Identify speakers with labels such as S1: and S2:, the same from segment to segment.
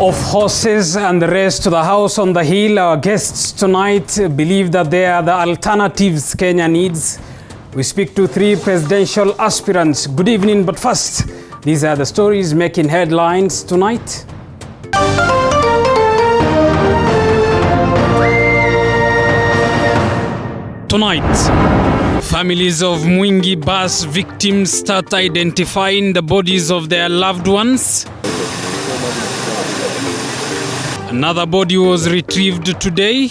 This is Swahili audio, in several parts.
S1: Of horses and the rest to the house on the hill, our guests tonight believe that they are the alternatives Kenya needs. We speak to 3 presidential aspirants. Good evening, but first, these are the stories making headlines tonight. Tonight, families of MWINGI bus victims start identifying the bodies of their loved ones. Another body was retrieved today.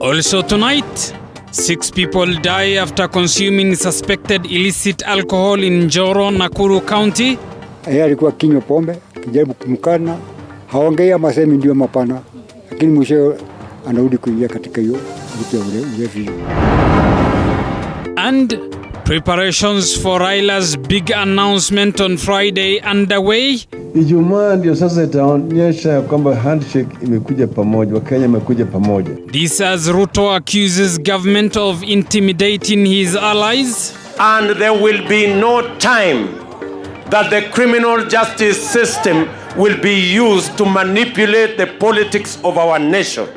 S1: Also tonight, 6 people die after consuming suspected illicit alcohol in Njoro, Nakuru County.
S2: Yeye alikuwa kinywa pombe, kijaribu kumkana, haongea masemi ndio mapana, lakini mwisho anarudi kuingia katika hiyo ulevi.
S1: And preparations for RAILA'S big announcement on Friday underway.
S3: Ijumaa ndio sasa itaonyesha kwamba handshake imekuja pamoja, Wakenya imekuja pamoja.
S1: This as Ruto accuses government of intimidating his allies.
S4: And there will be no time that the criminal justice system will be used to manipulate the politics of our nation.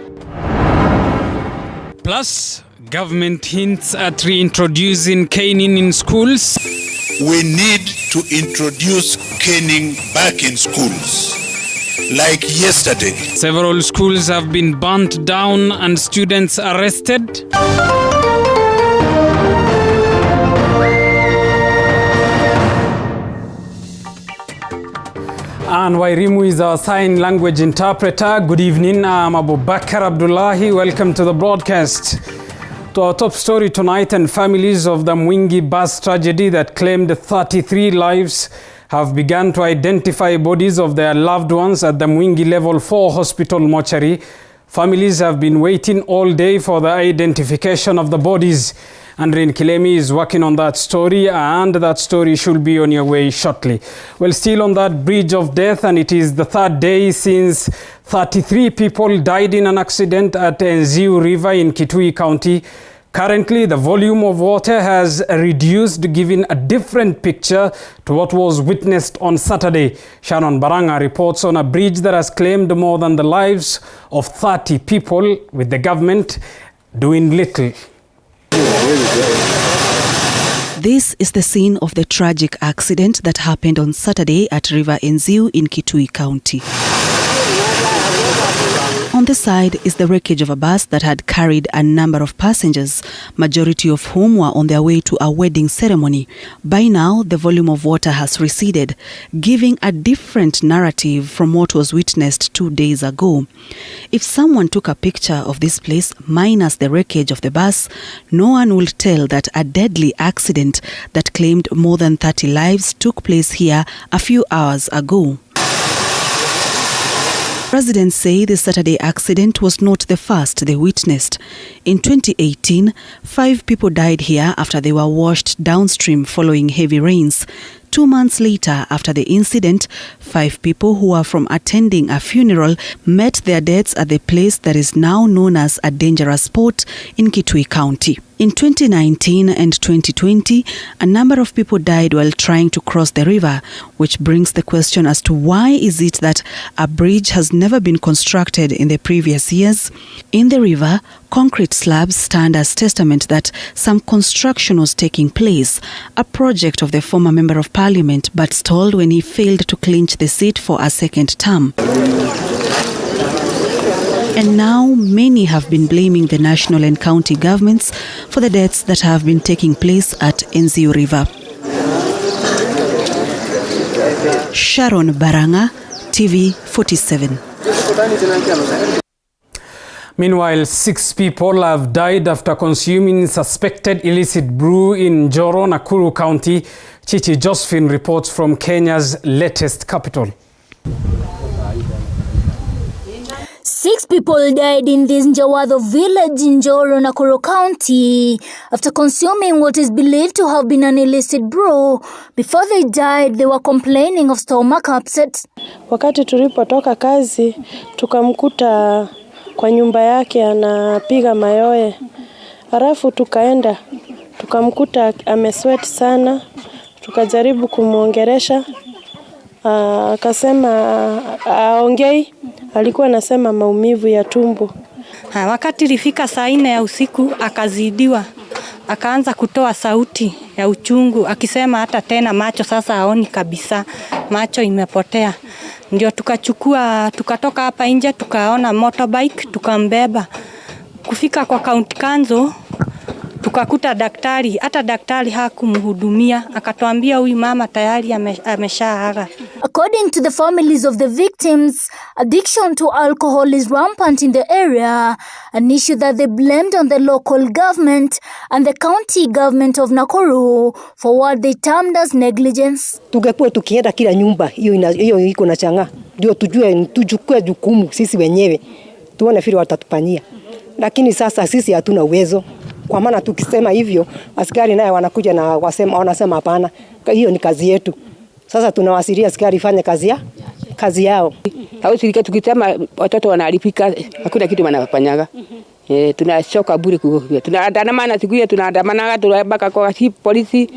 S1: Plus, government hints at reintroducing caning in schools.
S5: We need to introduce caning back in schools, like yesterday.
S1: Several schools have been burnt down and students arrested. And Wairimu is our sign language interpreter. Good evening, I'm Abubakar Abdullahi. Welcome to the broadcast. To our top story tonight, and families of the MWINGI bus tragedy that claimed 33 lives have begun to identify bodies of their loved ones at the MWINGI Level 4 hospital mortuary. Families have been waiting all day for the identification of the bodies. Andrin Kilemi is working on that story, and that story should be on your way shortly. Well, still on that bridge of death, and it is the 3rd day since 33 people died in an accident at NJERI River in Kitui County. Currently, the volume of water has reduced, giving a different picture to what was witnessed on Saturday. Shannon Baranga reports on a bridge that has claimed more than the lives of 30 people, with the government doing little.
S6: This is the scene of the tragic accident that happened on Saturday at River NJERI in Kitui County. On the side is the wreckage of a bus that had carried a number of passengers, majority of whom were on their way to a wedding ceremony. By now, the volume of water has receded, giving a different narrative from what was witnessed 2 days ago. If someone took a picture of this place minus the wreckage of the bus, no one will tell that a deadly accident that claimed more than 30 lives took place here a few hours ago. Residents say the Saturday accident was not the first they witnessed. In 2018, 5 people died here after they were washed downstream following heavy rains. 2 months later, after the incident, 5 people who were from attending a funeral met their deaths at the place that is now known as a dangerous spot in Kitui County. In 2019 and 2020, a number of people died while trying to cross the river, which brings the question as to why is it that a bridge has never been constructed in the previous years? In the river, concrete slabs stand as testament that some construction was taking place, a project of the former Member of Parliament, but stalled when he failed to clinch the seat for a second term. And now many have been blaming the national and county governments for the deaths that have been taking place at NJERI River. Sharon Baranga, TV 47.
S1: Meanwhile, 6 people have died after consuming suspected illicit brew in Njoro, Nakuru County. Chichi Josephine reports from Kenya's latest capital.
S7: 6 people died in this Njawado village in Njoro, Nakuru County after consuming what is believed to have been an illicit brew. Before they died, they were complaining of stomach upset.
S8: Wakati tulipotoka kazi, tukamkuta kwa nyumba yake anapiga mayowe. Halafu tukaenda, tukamkuta amesweat sana. Tukajaribu kumuongelesha. Akasema aongei, alikuwa anasema maumivu ya tumbo.
S9: Wakati ilifika saa 4 ya usiku akazidiwa. Akaanza kutoa sauti ya uchungu akisema hata tena macho sasa haoni kabisa, macho imepotea. Ndio tukatoka hapa nje, tukaona motorbike, tukambeba. Kufika kwa county council tukakuta daktari, hata daktari hakumhudumia, akatuambia huyu mama tayari ameshaaga.
S7: According to the families of the victims, addiction to alcohol is rampant in the area, an issue that they blamed on the local government and the county government of Nakuru for what they termed as negligence.
S10: Tungekuwa tukienda kila nyumba hiyo iko na changa, ndio tujue jukumu sisi wenyewe, tuone vile watatupania. Lakini sasa sisi hatuna uwezo. Kwa maana tukisema hivyo, askari naye wanakuja na wanasema hapana, hiyo ni kazi yetu. Sasa tunawasiria askari fanye kazi yao.
S11: Hawezi tukisema watoto wanalipika, hakuna kitu wanafanyaga. Tunashoka bure kugo. Tunaandamana siku hiyo, tunaandamana tunabaka kwa polisi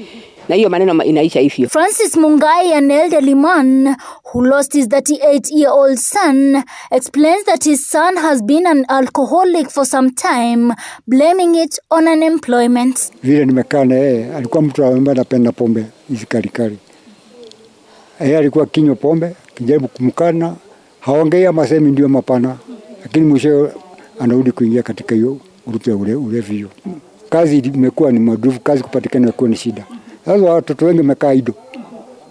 S11: na hiyo maneno inaisha hivyo.
S7: Francis Mungai, an elderly man who lost his 38-year-old son, explains that his son has been an alcoholic for some time, blaming it on unemployment.
S2: Vile nimekaa na yeye, alikuwa mtu ambaye anapenda pombe hizi kali. Yeye alikuwa kinywa pombe, kijaribu kumkana, haongea masemi ndio mapana, lakini mwisho anarudi kuingia katika hiyo urupe ulevi hiyo. Kazi imekuwa ni madufu, kazi kupatikana imekuwa ni shida. Sasa watoto wengi wamekaa ido.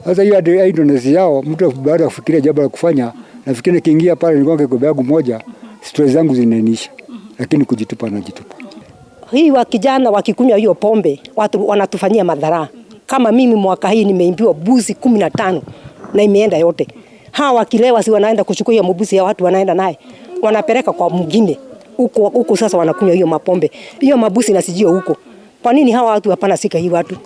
S2: Sasa hiyo idleness yao, mtu baada ya kufikiria jambo la kufanya, nafikiri kiingia pale nigonge kwa bag moja, stress zangu zinainisha. Lakini kujitupa.
S10: Hii wa kijana wakikunywa hiyo pombe, watu wanatufanyia madhara. Kama mimi mwaka hii nimeimbiwa buzi 15 na imeenda yote. Hawa wakilewa si wanaenda kuchukua hiyo mbuzi ya watu wanaenda naye. Wanapeleka kwa mwingine. Huko sasa wanakunywa hiyo mapombe. Hiyo mabusi na sijio huko. Kwa nini hawa watu hapana sika hii watu?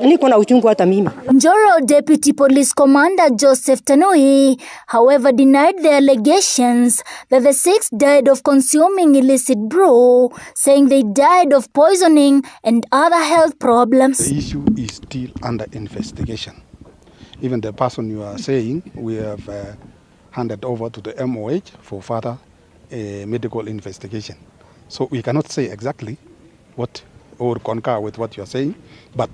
S10: Niko na uchungu hata mimi.
S7: Njoro Deputy Police Commander Joseph Tanui, however, denied the allegations that the 6 died of consuming illicit brew, saying they died of poisoning and other health problems.
S12: The issue is still under investigation. Even the person you are saying, we have handed over to the MOH for further medical investigation. So we cannot say exactly what or concur with what you are saying, but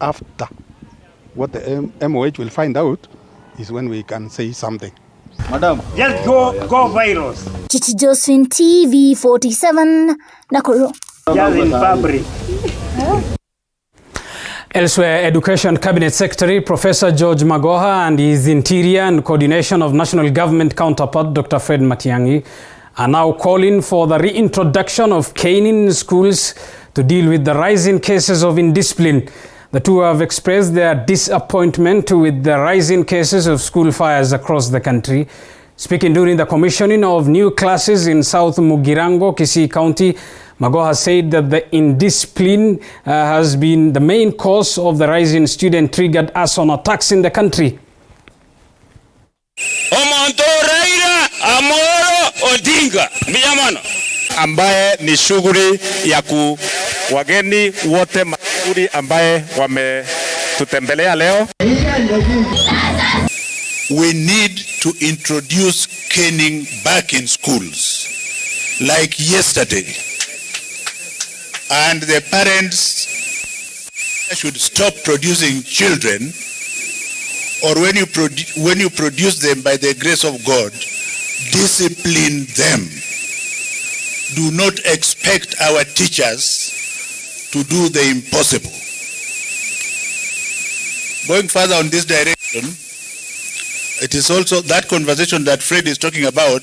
S12: after what the MOH will find out is when we can say something.
S13: Madam, just go virus.
S7: Chichi Josephine, TV47, Nakuru.
S13: Just in fabric.
S1: Elsewhere, Education Cabinet Secretary Professor George Magoha and his Interior and Coordination of National Government counterpart Dr. Fred Matiang'i are now calling for the reintroduction of caning in schools to deal with the rising cases of indiscipline. The two have expressed their disappointment with the rising cases of school fires across the country. Speaking during the commissioning of new classes in South Mugirango, Kisii County, Magoha said that the indiscipline has been the main cause of the rising student-triggered arson attacks in the country.
S14: Raila Amolo Odinga ambaye ni shughuli ya wageni wote mazuri ambaye wametutembelea leo.
S5: We need to introduce caning back in schools like yesterday, and the parents should stop producing children, or when you produce them by the grace of God, discipline them. Do not expect our teachers to do the impossible. Going further on this direction, it is also that conversation that Fred is talking about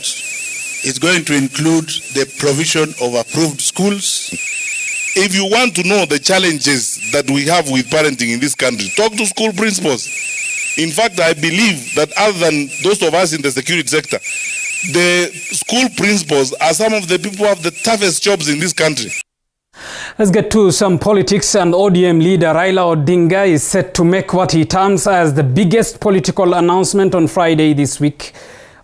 S5: is going to include the provision of approved schools.
S15: If you want to know the challenges that we have with parenting in this country, talk to school principals. In fact, I believe that other than those of us in the security sector, the school principals are some of the people who have the toughest jobs in this country.
S1: Let's get to some politics. And ODM leader Raila Odinga is set to make what he terms as the biggest political announcement on Friday this week.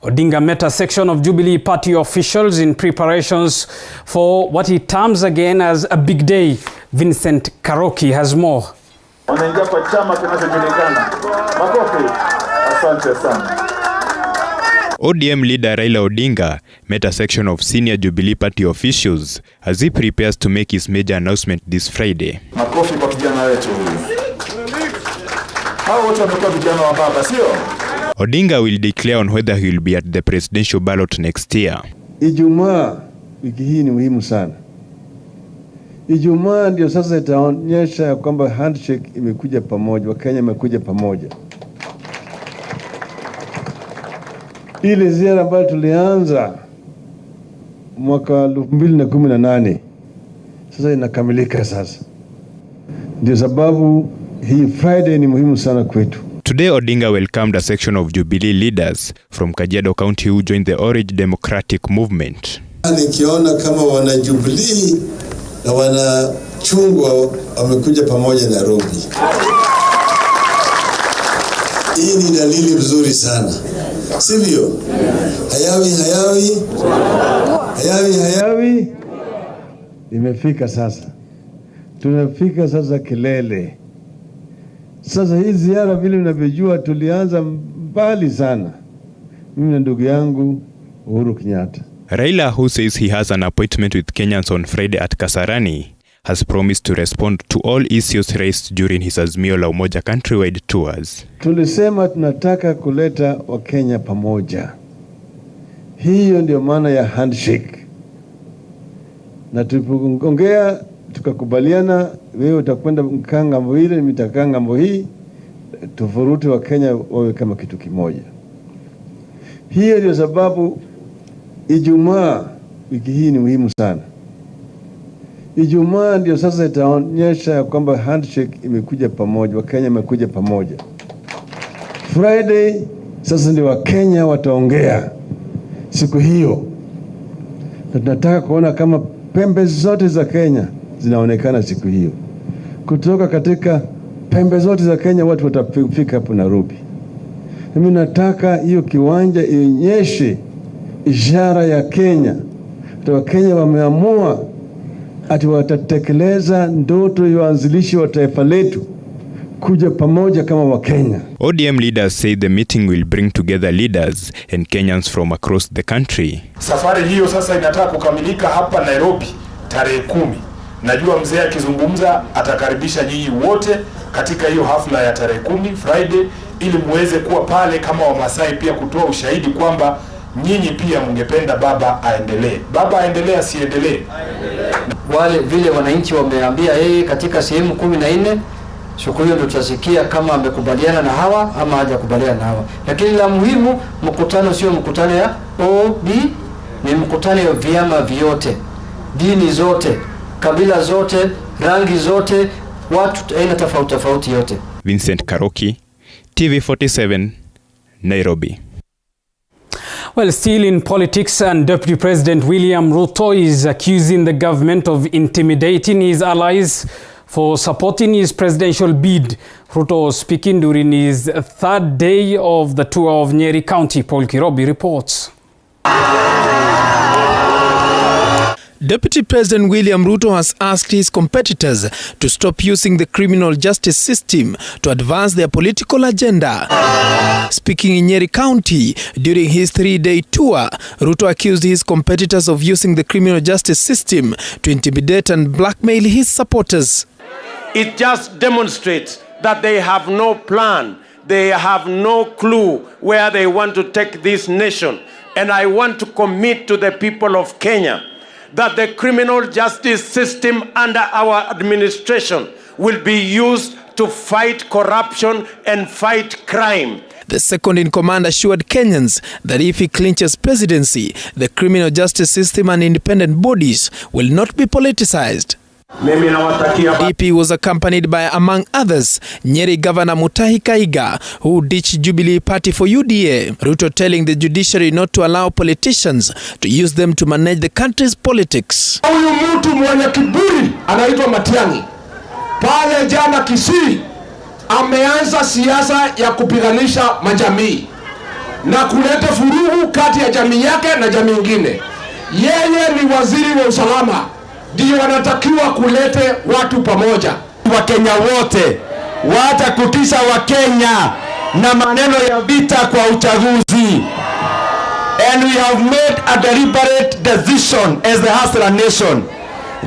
S1: Odinga met a section of Jubilee Party officials in preparations for what he terms again as a big day. Vincent Karoki has more.
S16: Wanaingia kwa chama kinachojulikana. Makofi. Asante sana.
S17: ODM leader Raila Odinga met a section of senior Jubilee Party officials as he prepares to make his major announcement this Friday.
S16: Makofi kwa kijana wetu huyu. Hao wote wamekuwa vijana wa baba, sio?
S17: Odinga will declare on whether he will be at the presidential ballot next year.
S3: Ijumaa wiki hii ni muhimu sana. Ijumaa ndio sasa itaonyesha kwamba handshake imekuja pamoja, Wakenya imekuja pamoja. Ile ziara ambayo tulianza mwaka 2018 sasa inakamilika sasa. Ndio sababu hii Friday ni muhimu sana kwetu.
S17: Today Odinga welcomed a section of Jubilee leaders from Kajiado County who joined the Orange Democratic Movement.
S18: Nikiona kama wana Jubilee na wana chungwa wamekuja pamoja Nairobi. Hii ni dalili nzuri sana. Sivyo?
S3: Hayawi imefika sasa. Tunafika sasa kilele. Sasa hii ziara vile unavyojua tulianza mbali sana. Mimi na ndugu yangu Uhuru Kenyatta.
S17: Raila, who says he has an appointment with Kenyans on Friday at Kasarani, has promised to respond to all issues raised during his Azimio la Umoja countrywide tours.
S3: Tulisema tunataka kuleta Wakenya pamoja. Hiyo ndio maana ya handshake. Na tulipoongea tukakubaliana, wewe utakwenda ngambo ile, mimi nitakaa ngambo hii, tuvuruti Wakenya wawe kama kitu kimoja. Hiyo ndio sababu Ijumaa wiki hii ni muhimu sana. Ijumaa ndio sasa itaonyesha kwamba handshake imekuja pamoja, Wakenya imekuja pamoja. Friday sasa ndio Wakenya wataongea siku hiyo. Na tunataka kuona kama pembe zote za Kenya zinaonekana siku hiyo. Kutoka katika pembe zote za Kenya watu watafika hapo Nairobi. Mimi nataka hiyo kiwanja ionyeshe ishara ya Kenya. Wakenya wameamua ati watatekeleza ndoto ya uanzilishi wa taifa letu kuja pamoja kama Wakenya.
S17: ODM leaders say the meeting will bring together leaders and Kenyans from across the country.
S16: Safari hiyo sasa inataka kukamilika hapa Nairobi tarehe 10. Najua mzee akizungumza atakaribisha nyinyi wote katika hiyo hafla ya tarehe 10 Friday, ili muweze kuwa pale kama Wamasai pia kutoa ushahidi kwamba nyinyi pia mngependa baba aendelee. Baba aendelee asiendelee?
S19: Wale vile wananchi wameambia yeye katika sehemu 14, siku hiyo ndio tutasikia kama amekubaliana na hawa ama hajakubaliana na hawa. Lakini la muhimu, mkutano sio mkutano ya OB, ni mkutano ya vyama vyote, dini zote, kabila zote, rangi zote, watu aina tofauti tofauti yote.
S17: Vincent Karoki, TV47, Nairobi.
S1: Well, still in politics, and Deputy President William Ruto is accusing the government of intimidating his allies for supporting his presidential bid. Ruto was speaking during his third day of the tour of Nyeri County. Paul Kirobi reports.
S20: Deputy President William Ruto has asked his competitors to stop using the criminal justice system to advance their political agenda. Speaking in Nyeri County during his 3-day tour, Ruto accused his competitors of using the criminal justice system to intimidate and blackmail his supporters.
S4: It just demonstrates that they have no plan. They have no clue where they want to take this nation. And I want to commit to the people of Kenya that the criminal justice system under our administration will be used to fight corruption and fight crime.
S20: The second in command assured Kenyans that if he clinches presidency, the criminal justice system and independent bodies will not be politicized. DP was accompanied by, among others, Nyeri Governor Mutahi Kahiga, who ditched Jubilee Party for UDA. Ruto telling the judiciary not to allow politicians to use them to manage the country's politics.
S21: Huyu mtu mwenye kiburi anaitwa Matiang'i. Pale jana Kisii ameanza siasa ya kupiganisha majamii na kuleta furugu kati ya jamii yake na jamii nyingine. Yeye ni waziri wa usalama, ndio wanatakiwa kulete watu pamoja. Wakenya wote watakutisha Wakenya
S6: na maneno ya vita kwa uchaguzi. And we have made a deliberate decision as the Hustler Nation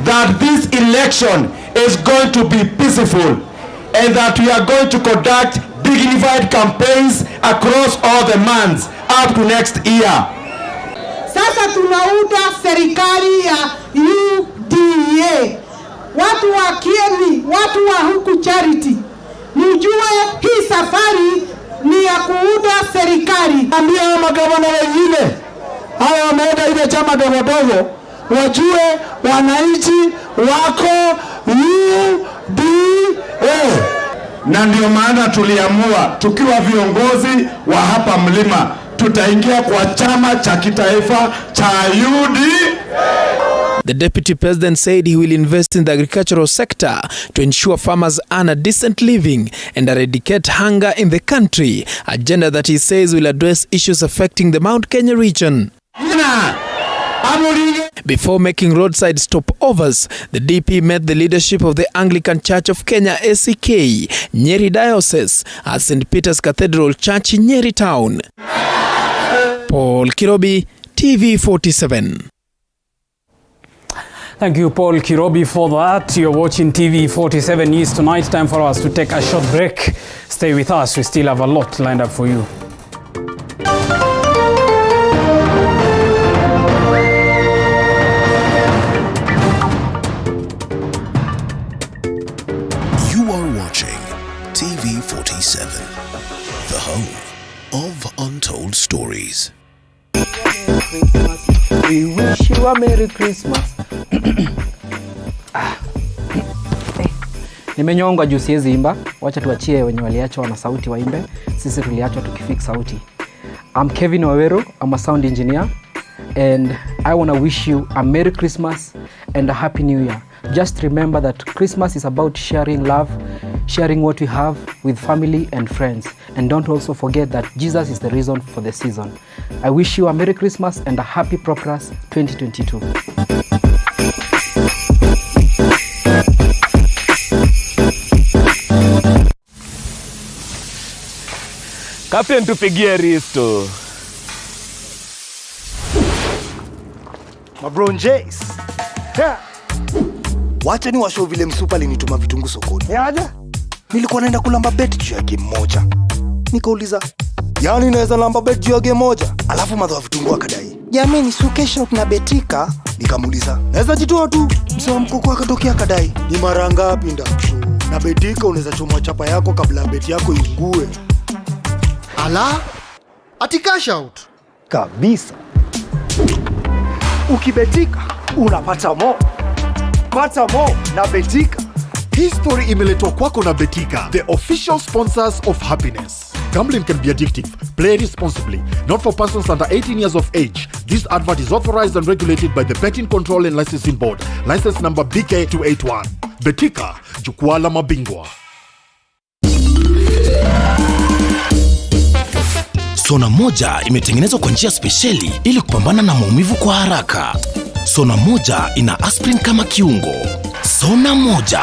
S6: that this election is going to be peaceful and that we are going to conduct dignified campaigns across all the months up to next year.
S22: Sasa tunaunda serikali ya UDA. Watu wa Kieni, watu wa huku Charity, mjue hii safari ni ya kuunda serikali.
S21: Ambia magavana wengine hawa wameenda ile chama dogo wajue wananchi wako UDA. Na ndio maana tuliamua tukiwa viongozi wa hapa mlima tutaingia kwa chama cha kitaifa cha UDA.
S20: The deputy president said he will invest in the agricultural sector to ensure farmers earn a decent living and eradicate hunger in the country, a agenda that he says will address issues affecting the Mount Kenya region. Before making roadside stopovers, the DP met the leadership of the Anglican Church of Kenya ACK, Nyeri Diocese, at St. Peter's Cathedral Church in Nyeri Town. Paul Kirobi, TV47.
S1: Thank you, Paul Kirobi, for that. You're watching TV47 News Tonight. Time for us to take a short break. Stay with us. We still have a lot lined up for you.
S23: You are watching TV47, the home of untold stories.
S24: We wish you a Merry Christmas. Nimenyongwa juu siwezi imba. Wacha tuachie wenye waliachwa wana sauti waimbe. Sisi tuliachwa tukifix sauti. I'm Kevin Waweru. I'm a sound engineer. And I want to wish you a Merry Christmas and a Happy New Year. Just remember that Christmas is about sharing love, sharing what we have with family and friends. And don't also forget that Jesus is the reason for the season. I wish you a Merry Christmas and a Happy Prosperous 2022.
S14: Captain, tupigie risto.
S25: Mabron Jace. Yeah. Wacha ni washo vile msupa alinituma vitungu sokoni.
S21: Aje?
S25: Nilikuwa naenda kulamba bet juu ya game moja. Nikauliza, yani naweza lamba bet juu ya game moja? Alafu madhawa vitungu akadai, jamani su kesho kuna betika. Nikamuuliza, naweza jitoa tu? Msewa mkoko akatokea akadai, ni mara ngapi nda? Na betika unaweza choma chapa yako kabla beti yako iungue. Ala? Ati cash out? Kabisa. Ukibetika unapata mo. Pata mo na Betika.
S26: History imeletwa kwako na Betika, the official sponsors of happiness. Gambling can be addictive. Play responsibly. Not for persons under 18 years of age. This advert is authorized and regulated by the Betting Control and Licensing Board. License number BK281. Betika, jukwaa la mabingwa.
S23: Sona moja imetengenezwa kwa njia spesheli ili kupambana na maumivu kwa haraka. Sona moja ina aspirin kama kiungo. Sona moja,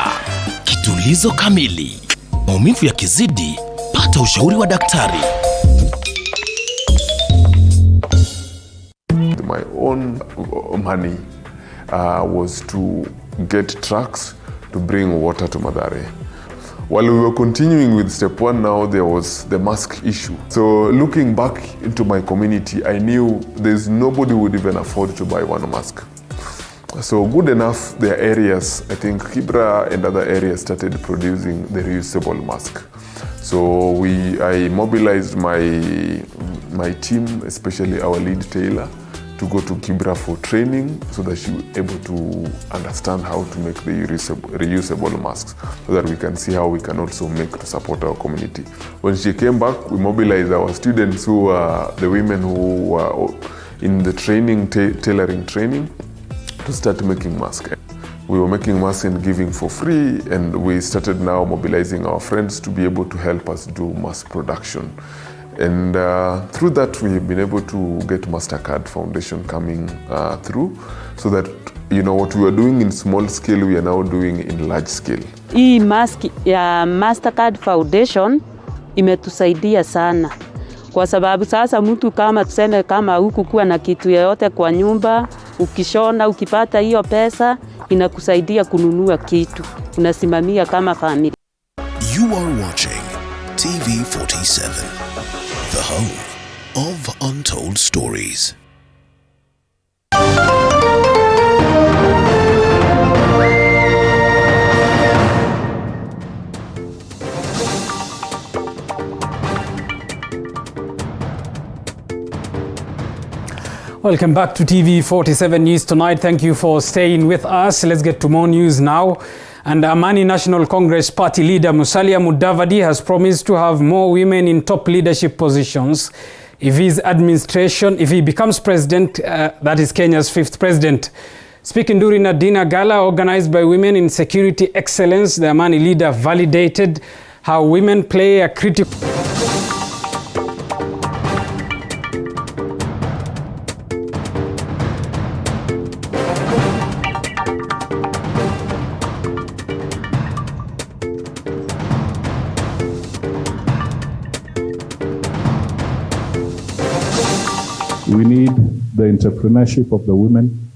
S23: kitulizo kamili. Maumivu yakizidi, pata ushauri wa daktari.
S27: My own money was to get trucks to bring water to Mathare. While we were continuing with step one, now there was the mask issue. So looking back into my community, I knew there's nobody who would even afford to buy one mask. So good enough, there are areas, I think Kibra and other areas started producing the reusable mask. So I mobilized my team, especially our lead tailor, to go to Kibra for training so that she was able to understand how to make the reusable masks so that we can see how we can also make to support our community. When she came back, we mobilized our students who were the women who were in the training, tailoring training, to start making masks. We were making masks and giving for free, and we started now mobilizing our friends to be able to help us do mass production. And through that, we've been able to get MasterCard Foundation coming through, so that, you know, what we were doing in small scale, we are now doing in large scale.
S28: Hii mask ya MasterCard Foundation
S2: imetusaidia sana. Kwa sababu sasa mtu kama tuseme kama huku kuwa na kitu yoyote kwa nyumba, ukishona ukipata hiyo pesa inakusaidia kununua kitu. Unasimamia kama familia.
S23: You are watching TV47, the home of untold stories.
S1: Welcome back to TV47 News Tonight. Thank you for staying with us. Let's get to more news now. And Amani National Congress Party leader Musalia Mudavadi has promised to have more women in top leadership positions if he becomes president, that is Kenya's 5th president. Speaking during a dinner gala organized by Women in Security Excellence, the Amani leader validated how women play a critical
S7: We need the entrepreneurship of the women.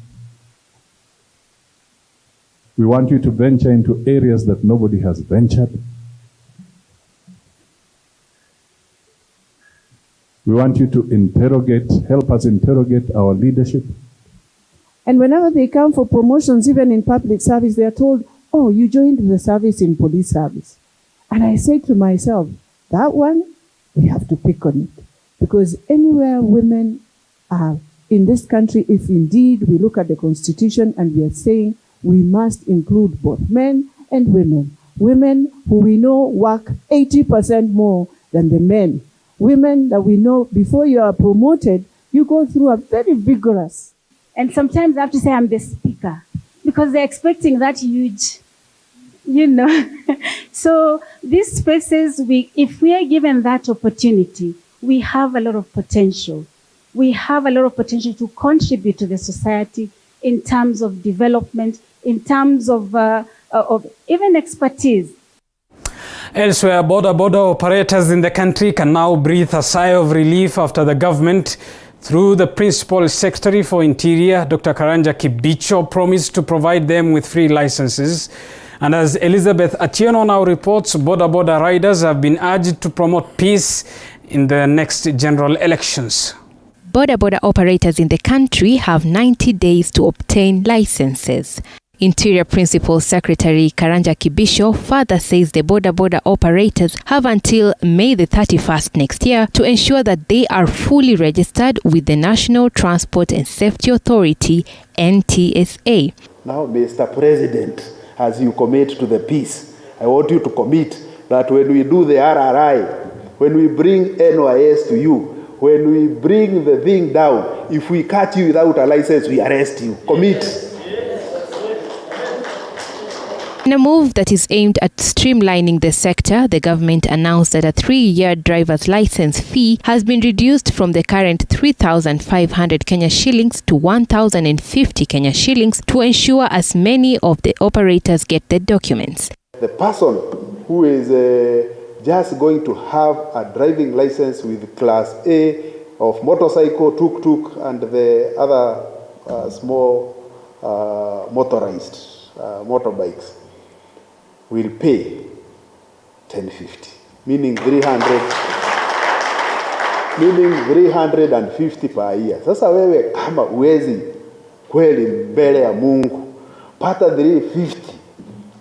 S7: We want you to venture into areas that nobody has ventured. We want you to help us interrogate our leadership.
S8: And whenever they come for promotions, even in public service, they are told, oh, you joined the service in police service. And I say to myself, that one, we have to pick on it. Because anywhere women are in this country, if indeed we look at the Constitution and we are saying we must include both men and women. Women who we know work 80% more than the men. Women that we know before you are promoted, you go through a very vigorous.
S9: And sometimes I have to say I'm the speaker because they're expecting that huge, So these spaces, if we are given that opportunity, we have a lot of potential. We have a lot of potential to contribute to the society in terms of development, in terms of even expertise.
S1: Elsewhere, BODABODA operators in the country can now breathe a sigh of relief after the government, through the Principal Secretary for Interior, Dr. KARANJA KIBICHO, promised to provide them with free licenses. And as Elizabeth Atieno now reports, BODABODA riders have been urged to promote peace in the next general elections.
S10: BODABODA operators in the country have 90 days to obtain licenses. Interior Principal Secretary KARANJA KIBICHO further says the BODABODA operators have until May the 31st next year to ensure that they are fully registered with the National Transport and Safety Authority, NTSA.
S11: Now, Mr. President, as you commit to the peace, I want you to commit that when we do the RRI, when we bring NYS to you, when we bring the thing down, if we catch you without a license, we arrest you. Commit.
S10: In a move that is aimed at streamlining the sector, the government announced that a 3-year driver's license fee has been reduced from the current 3,500 Kenya shillings to 1,050 Kenya shillings to ensure as many of the operators get the documents.
S11: The person who is just going to have a driving license with Class A of motorcycle, tuk-tuk, and the other small motorized motorbikes will pay 1050, meaning 350 per year. Sasa wewe kama uwezi kweli mbele ya Mungu pata 350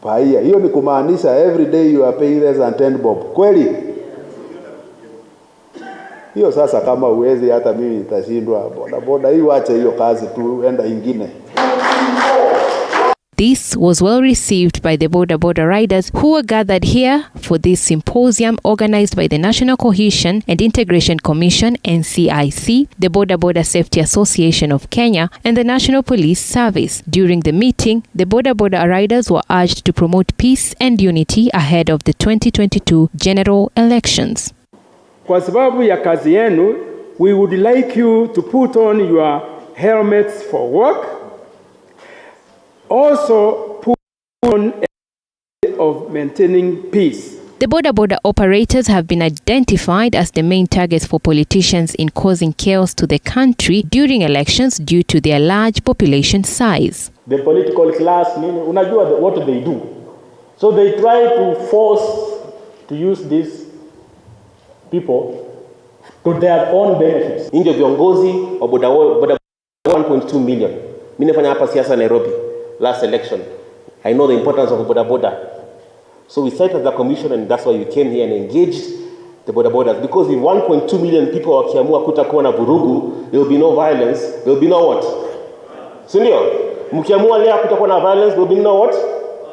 S11: per year, hiyo ni kumaanisha every day you are paying less than 10 bob. Kweli? Hiyo sasa kama uwezi, hata mimi nitashindwa. Boda hii wache hiyo kazi tu, enda ingine.
S10: This was well received by the BODABODA riders who were gathered here for this symposium organized by the National Cohesion and Integration Commission, NCIC, the BODABODA Safety Association of Kenya, and the National Police Service. During the meeting, the BODABODA riders were urged to promote peace and unity ahead of the 2022 general elections.
S12: Kwa sababu ya kazi yenu, we would like you to put on your helmets for work. Also put on a of maintaining peace.
S10: The boda operators have been identified as the main targets for politicians in causing chaos to the country during elections due to their large population size.
S3: The political class, unajua what they do. So they try to force to use these people to their own benefits.
S5: Ndio viongozi wa boda 1.2 million. Mimi nafanya hapa siasa Nairobi last election. I know the importance of boda. So we cited the commission, and that's why we came here and engaged the bodabodas, because if 1.2 million people wakiamua kutakuwa na vurugu, there will be no violence, there will be no what? Sindio? Mkiamua leo kutakuwa na violence, there will be no what?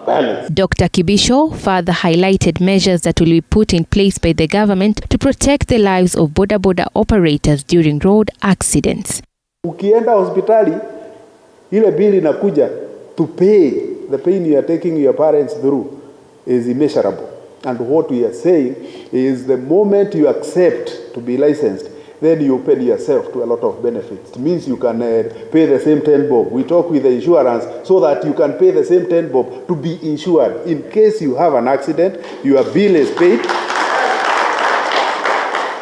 S5: Violence.
S10: Dr. Kibisho further highlighted measures that will be put in place by the government to protect the lives of boda operators during road accidents.
S11: Ukienda hospitali, ile bili inakuja to pay the pain you are taking your parents through is immeasurable. And what we are saying is the moment you accept to be licensed, then you open yourself to a lot of benefits. It means you can pay the same 10 bob. We talk with the insurance so that you can pay the same 10 bob to be insured. In case you have an accident, your bill is paid.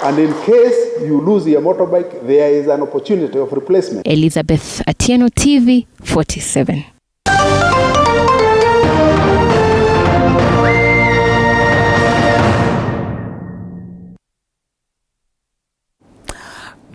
S11: And in case you lose your motorbike, there is an opportunity of replacement.
S10: Elizabeth Atieno, TV 47.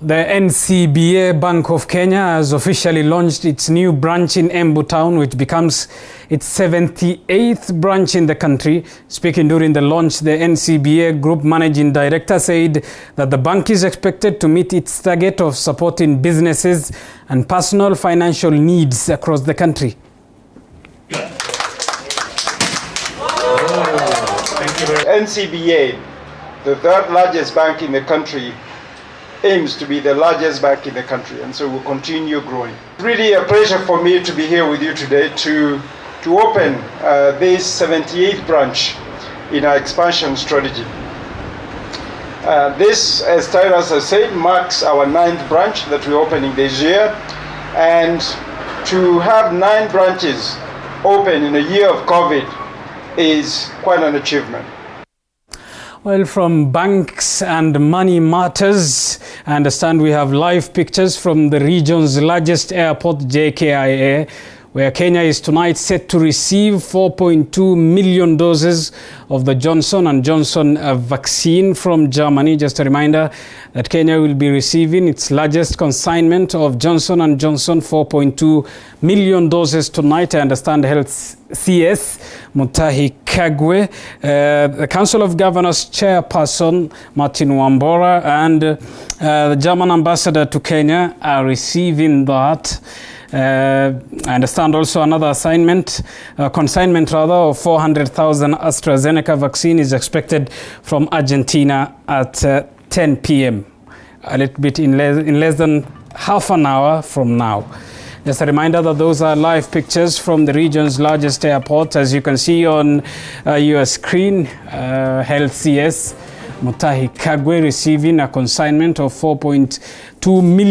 S1: The NCBA Bank of Kenya has officially launched its new branch in Embu Town, which becomes its 78th branch in the country. Speaking during the launch, the NCBA Group Managing Director said that the bank is expected to meet its target of supporting businesses and personal financial needs across the country.
S13: NCBA, the third largest bank in the country, aims to be the largest bank in the country, and so we'll continue growing. It's really a pleasure for me to be here with you today to open this 78th branch in our expansion strategy. This, as Tyrus has said, marks our 9th branch that we're opening this year, and to have 9 branches open in a year of COVID is quite an achievement.
S1: Well, from banks and money matters, I understand we have live pictures from the region's largest airport, JKIA, where Kenya is tonight set to receive 4.2 million doses of the Johnson & Johnson vaccine from Germany. Just a reminder that Kenya will be receiving its largest consignment of Johnson & Johnson 4.2 million doses tonight. I understand Health CS Mutahi Kagwe, the Council of Governors Chairperson Martin Wambora, and the German ambassador to Kenya are receiving that. I understand also another consignment of 400,000 AstraZeneca vaccine is expected from Argentina at 10 p.m. a little bit in less than half an hour from now. Just a reminder that those are live pictures from the region's largest airport. As you can see on your screen, Health CS Mutahi Kagwe receiving a consignment of 4.2 million